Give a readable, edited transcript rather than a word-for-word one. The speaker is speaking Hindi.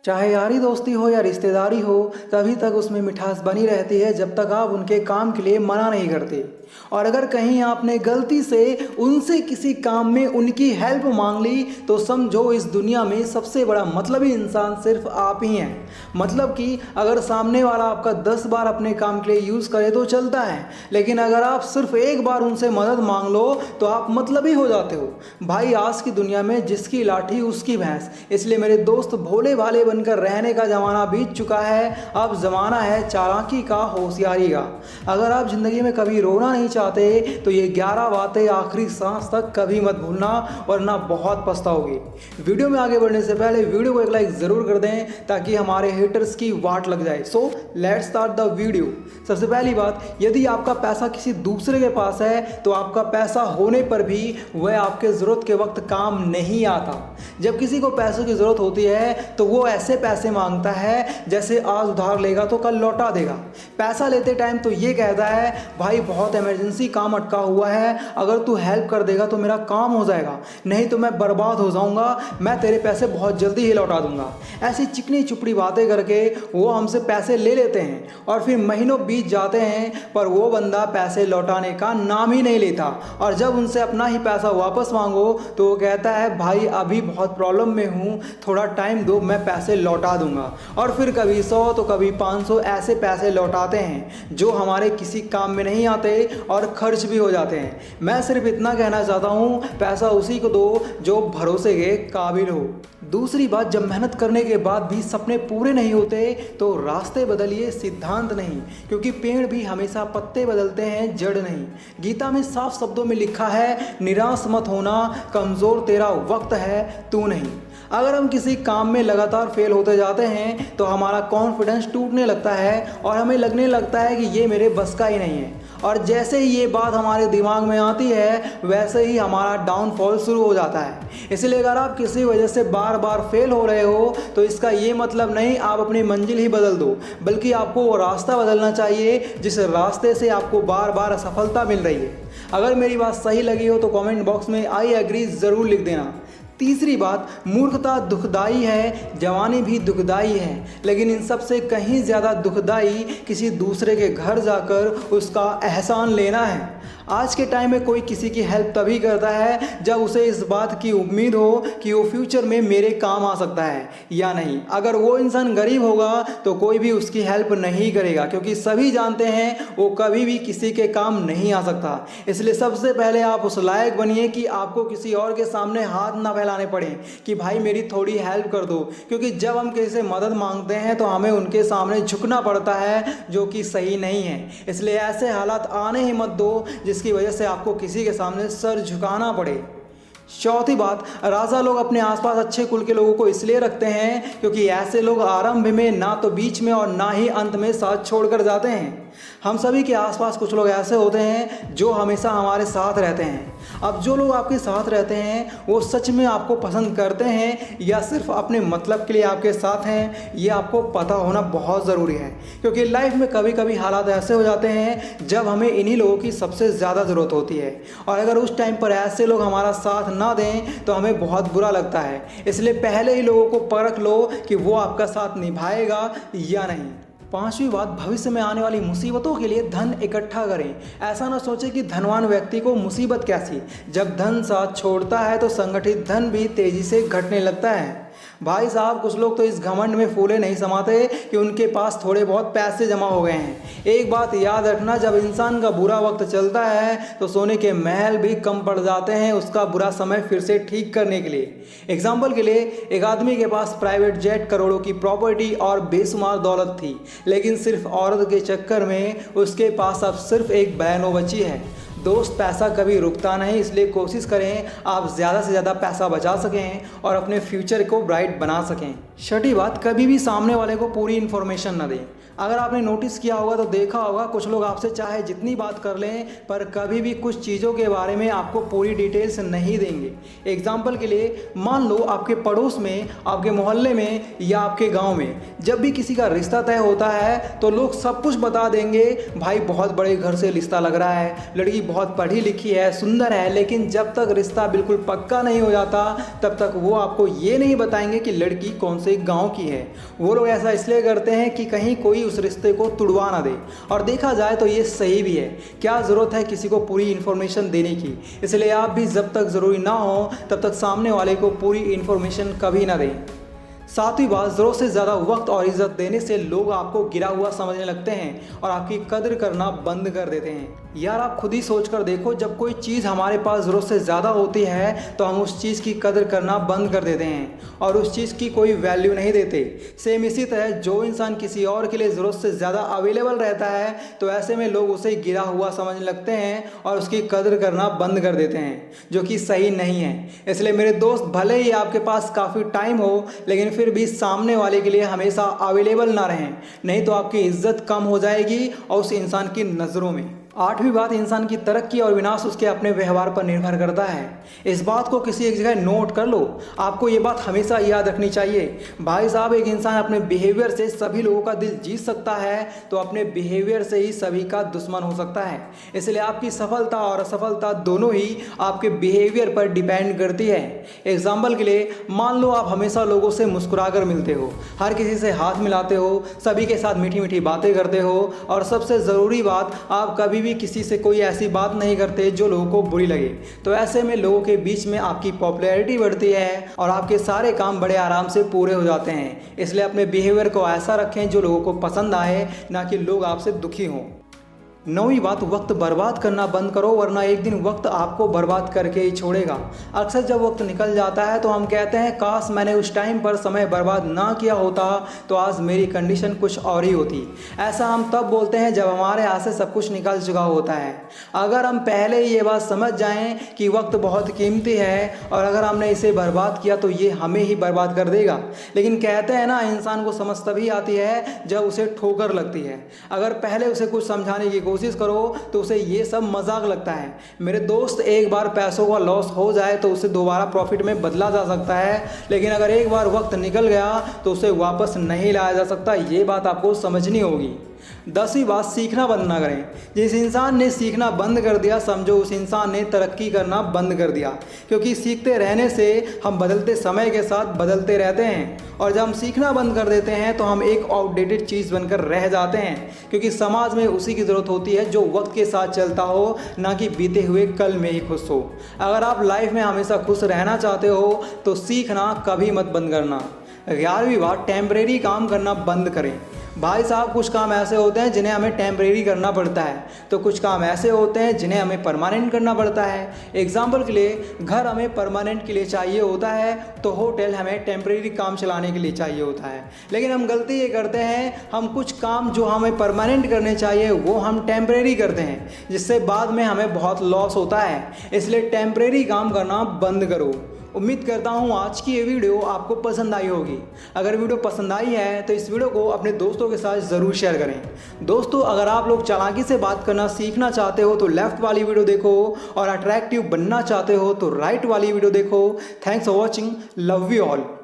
चाहे यारी दोस्ती हो या रिश्तेदारी हो, तभी तक उसमें मिठास बनी रहती है जब तक आप उनके काम के लिए मना नहीं करते। और अगर कहीं आपने गलती से उनसे किसी काम में उनकी हेल्प मांग ली तो समझो इस दुनिया में सबसे बड़ा मतलबी इंसान सिर्फ आप ही हैं। मतलब कि अगर सामने वाला आपका 10 बार अपने काम के लिए यूज़ करे तो चलता है, लेकिन अगर आप सिर्फ एक बार उनसे मदद मांग लो तो आप मतलबी हो जाते हो। भाई आज की दुनिया में जिसकी लाठी उसकी भैंस, इसलिए मेरे दोस्त भोले भाले बनकर रहने का ज़माना बीत चुका है। अब ज़माना है चालाकी का, होशियारी का। अगर आप ज़िंदगी में कभी रोना नहीं चाहते तो ये 11 बातें आखिरी सांस तक कभी मत भूलना, वरना बहुत पछताओगे। वीडियो में आगे बढ़ने से पहले वीडियो को एक लाइक ज़रूर कर दें ताकि हमारे हेटर्स की वाट लग जाए। So let's start the video. सबसे पहली बात, यदि आपका पैसा किसी दूसरे के पास है तो आपका पैसा होने पर भी वह आपके ज़रूरत के वक्त काम नहीं आता। जब किसी को पैसों की ज़रूरत होती है तो वो ऐसे पैसे मांगता है जैसे आज उधार लेगा तो कल लौटा देगा। पैसा लेते टाइम तो ये कहता है भाई बहुत इमरजेंसी काम अटका हुआ है, अगर तू हेल्प कर देगा तो मेरा काम हो जाएगा, नहीं तो मैं बर्बाद हो जाऊंगा, मैं तेरे पैसे बहुत जल्दी ही लौटा दूंगा। ऐसी चिकनी चुपड़ी बातें करके वो हमसे पैसे ले लेते हैं और फिर महीनों बीत जाते हैं पर वो बंदा पैसे लौटाने का नाम ही नहीं लेता। और जब उनसे अपना ही पैसा वापस मांगो तो वो कहता है भाई अभी बहुत प्रॉब्लम में हूँ, थोड़ा टाइम दो, मैं पैसे लौटा दूंगा। और फिर कभी 100 तो कभी 500 ऐसे पैसे लौटाते हैं जो हमारे किसी काम में नहीं आते और खर्च भी हो जाते हैं। मैं सिर्फ इतना कहना चाहता हूँ, पैसा उसी को दो जो भरोसे के काबिल हो। दूसरी बात, जब मेहनत करने के बाद भी सपने पूरे नहीं होते तो रास्ते बदलिए, सिद्धांत नहीं, क्योंकि पेड़ भी हमेशा पत्ते बदलते हैं, जड़ नहीं। गीता में साफ शब्दों में लिखा है निराश मत होना, कमज़ोर तेरा वक्त है, तू नहीं। अगर हम किसी काम में लगातार फेल होते जाते हैं तो हमारा कॉन्फिडेंस टूटने लगता है और हमें लगने लगता है कि ये मेरे बस का ही नहीं है। और जैसे ही ये बात हमारे दिमाग में आती है वैसे ही हमारा डाउनफॉल शुरू हो जाता है। इसलिए अगर आप किसी वजह से बार बार फेल हो रहे हो तो इसका ये मतलब नहीं आप अपनी मंजिल ही बदल दो, बल्कि आपको वो रास्ता बदलना चाहिए जिस रास्ते से आपको बार बार असफलता मिल रही है। अगर मेरी बात सही लगी हो तो कमेंट बॉक्स में आई एग्री ज़रूर लिख देना। तीसरी बात, मूर्खता दुखदाई है, जवानी भी दुखदाई है, लेकिन इन सब से कहीं ज़्यादा दुखदाई किसी दूसरे के घर जाकर उसका एहसान लेना है। आज के टाइम में कोई किसी की हेल्प तभी करता है जब उसे इस बात की उम्मीद हो कि वो फ्यूचर में मेरे काम आ सकता है या नहीं। अगर वो इंसान गरीब होगा तो कोई भी उसकी हेल्प नहीं करेगा, क्योंकि सभी जानते हैं वो कभी भी किसी के काम नहीं आ सकता। इसलिए सबसे पहले आप उस लायक बनिए कि आपको किसी और के सामने हाथ ना फैलाने पड़े कि भाई मेरी थोड़ी हेल्प कर दो, क्योंकि जब हम किसी से मदद मांगते हैं तो हमें उनके सामने झुकना पड़ता है, जो कि सही नहीं है। इसलिए ऐसे हालात आने ही मत दो जिसकी वजह से आपको किसी के सामने सर झुकाना पड़े। चौथी बात, राजा लोग अपने आसपास अच्छे कुल के लोगों को इसलिए रखते हैं क्योंकि ऐसे लोग आरंभ में ना तो बीच में और ना ही अंत में साथ छोड़कर जाते हैं। हम सभी के आसपास कुछ लोग ऐसे होते हैं जो हमेशा हमारे साथ रहते हैं। अब जो लोग आपके साथ रहते हैं वो सच में आपको पसंद करते हैं या सिर्फ अपने मतलब के लिए आपके साथ हैं, ये आपको पता होना बहुत ज़रूरी है। क्योंकि लाइफ में कभी कभी हालात ऐसे हो जाते हैं जब हमें इन्हीं लोगों की सबसे ज़्यादा ज़रूरत होती है, और अगर उस टाइम पर ऐसे लोग हमारा साथ ना दें तो हमें बहुत बुरा लगता है। इसलिए पहले ही लोगों को परख लो कि वो आपका साथ निभाएगा या नहीं। पांचवी बात, भविष्य में आने वाली मुसीबतों के लिए धन इकट्ठा करें। ऐसा ना सोचें कि धनवान व्यक्ति को मुसीबत कैसी, जब धन साथ छोड़ता है तो संगठित धन भी तेजी से घटने लगता है। भाई साहब, कुछ लोग तो इस घमंड में फूले नहीं समाते कि उनके पास थोड़े बहुत पैसे जमा हो गए हैं। एक बात याद रखना, जब इंसान का बुरा वक्त चलता है तो सोने के महल भी कम पड़ जाते हैं उसका बुरा समय फिर से ठीक करने के लिए। एग्जाम्पल के लिए, एक आदमी के पास प्राइवेट जेट, करोड़ों की प्रॉपर्टी और बेशुमार दौलत थी, लेकिन सिर्फ औरत के चक्कर में उसके पास अब सिर्फ एक बहनों बची है। दोस्त, पैसा कभी रुकता नहीं, इसलिए कोशिश करें आप ज़्यादा से ज़्यादा पैसा बचा सकें और अपने फ्यूचर को ब्राइट बना सकें। छठी बात, कभी भी सामने वाले को पूरी इन्फॉर्मेशन न दें। अगर आपने नोटिस किया होगा तो देखा होगा कुछ लोग आपसे चाहे जितनी बात कर लें पर कभी भी कुछ चीज़ों के बारे में आपको पूरी डिटेल्स नहीं देंगे। एग्जाम्पल के लिए, मान लो आपके पड़ोस में, आपके मोहल्ले में या आपके गांव में जब भी किसी का रिश्ता तय होता है तो लोग सब कुछ बता देंगे। भाई बहुत बड़े घर से रिश्ता लग रहा है, लड़की बहुत पढ़ी लिखी है, सुंदर है, लेकिन जब तक रिश्ता बिल्कुल पक्का नहीं हो जाता तब तक वो आपको ये नहीं बताएंगे कि लड़की कौन से गांव की है। वो लोग ऐसा इसलिए करते हैं कि कहीं कोई उस रिश्ते को तुड़वा ना दे। और देखा जाए तो ये सही भी है, क्या ज़रूरत है किसी को पूरी इन्फॉर्मेशन देने की। इसलिए आप भी जब तक ज़रूरी ना हो तब तक सामने वाले को पूरी इन्फॉर्मेशन कभी ना दें। सातवीं बात, ज़रूरत से ज़्यादा वक्त और इज़्ज़त देने से लोग आपको गिरा हुआ समझने लगते हैं और आपकी कदर करना बंद कर देते हैं। यार आप खुद ही सोच कर देखो, जब कोई चीज़ हमारे पास ज़रूरत से ज़्यादा होती है तो हम उस चीज़ की कदर करना बंद कर देते हैं और उस चीज़ की कोई वैल्यू नहीं देते। सेम इसी तरह जो इंसान किसी और के लिए ज़रूरत से ज़्यादा अवेलेबल रहता है तो ऐसे में लोग उसे गिरा हुआ समझने लगते हैं और उसकी कदर करना बंद कर देते हैं, जो कि सही नहीं है। इसलिए मेरे दोस्त, भले ही आपके पास काफ़ी टाइम हो लेकिन फिर भी सामने वाले के लिए हमेशा अवेलेबल ना रहें, नहीं तो आपकी इज्जत कम हो जाएगी और उस इंसान की नज़रों में। आठवीं बात, इंसान की तरक्की और विनाश उसके अपने व्यवहार पर निर्भर करता है। इस बात को किसी एक जगह नोट कर लो। आपको ये बात हमेशा याद रखनी चाहिए। भाई साहब, एक इंसान अपने बिहेवियर से सभी लोगों का दिल जीत सकता है तो अपने बिहेवियर से ही सभी का दुश्मन हो सकता है। इसलिए आपकी सफलता और असफलता दोनों ही आपके बिहेवियर पर डिपेंड करती है। एग्जाम्पल के लिए, मान लो आप हमेशा लोगों से मुस्कुरा कर मिलते हो, हर किसी से हाथ मिलाते हो, सभी के साथ मीठी मीठी बातें करते हो और सबसे ज़रूरी बात, आप कभी किसी से कोई ऐसी बात नहीं करते जो लोगों को बुरी लगे। तो ऐसे में लोगों के बीच में आपकी पॉपुलैरिटी बढ़ती है और आपके सारे काम बड़े आराम से पूरे हो जाते हैं। इसलिए अपने बिहेवियर को ऐसा रखें जो लोगों को पसंद आए, ना कि लोग आपसे दुखी हों। नौवीं बात, वक्त बर्बाद करना बंद करो, वरना एक दिन वक्त आपको बर्बाद करके ही छोड़ेगा। अक्सर जब वक्त निकल जाता है तो हम कहते हैं काश मैंने उस टाइम पर समय बर्बाद ना किया होता तो आज मेरी कंडीशन कुछ और ही होती। ऐसा हम तब बोलते हैं जब हमारे हाथ से सब कुछ निकल चुका होता है। अगर हम पहले ही ये बात समझ जाएं कि वक्त बहुत कीमती है और अगर हमने इसे बर्बाद किया तो ये हमें ही बर्बाद कर देगा। लेकिन कहते हैं ना, इंसान को समझ तभी आती है जब उसे ठोकर लगती है। अगर पहले उसे कुछ समझाने की कोशिश करो तो उसे ये सब मजाक लगता है। मेरे दोस्त, एक बार पैसों का लॉस हो जाए तो उसे दोबारा प्रॉफिट में बदला जा सकता है, लेकिन अगर एक बार वक्त निकल गया तो उसे वापस नहीं लाया जा सकता। ये बात आपको समझनी होगी। 10वीं बात, सीखना बंद ना करें। जिस इंसान ने सीखना बंद कर दिया, समझो उस इंसान ने तरक्की करना बंद कर दिया, क्योंकि सीखते रहने से हम बदलते समय के साथ बदलते रहते हैं और जब हम सीखना बंद कर देते हैं तो हम एक आउटडेटेड चीज़ बनकर रह जाते हैं, क्योंकि समाज में उसी की ज़रूरत होती है जो वक्त के साथ चलता हो, ना कि बीते हुए कल में ही खुश हो। अगर आप लाइफ में हमेशा खुश रहना चाहते हो तो सीखना कभी मत बंद करना। 11वीं बात, टेम्परेरी काम करना बंद करें। भाई साहब, कुछ काम ऐसे होते हैं जिन्हें हमें टेम्परेरी करना पड़ता है, तो कुछ काम ऐसे होते हैं जिन्हें हमें परमानेंट करना पड़ता है। एग्जाम्पल के लिए, घर हमें परमानेंट के लिए चाहिए होता है तो होटल हमें टेम्परेरी काम चलाने के लिए चाहिए होता है। लेकिन हम गलती ये करते हैं, हम कुछ काम जो हमें परमानेंट करने चाहिए वो हम टेम्परेरी करते हैं, जिससे बाद में हमें बहुत लॉस होता है। इसलिए टेम्परेरी काम करना बंद करो। उम्मीद करता हूँ आज की ये वीडियो आपको पसंद आई होगी। अगर वीडियो पसंद आई है तो इस वीडियो को अपने दोस्तों के साथ ज़रूर शेयर करें। दोस्तों, अगर आप लोग चालाकी से बात करना सीखना चाहते हो तो लेफ़्ट वाली वीडियो देखो और अट्रैक्टिव बनना चाहते हो तो राइट वाली वीडियो देखो। Thanks for watching. Love you all.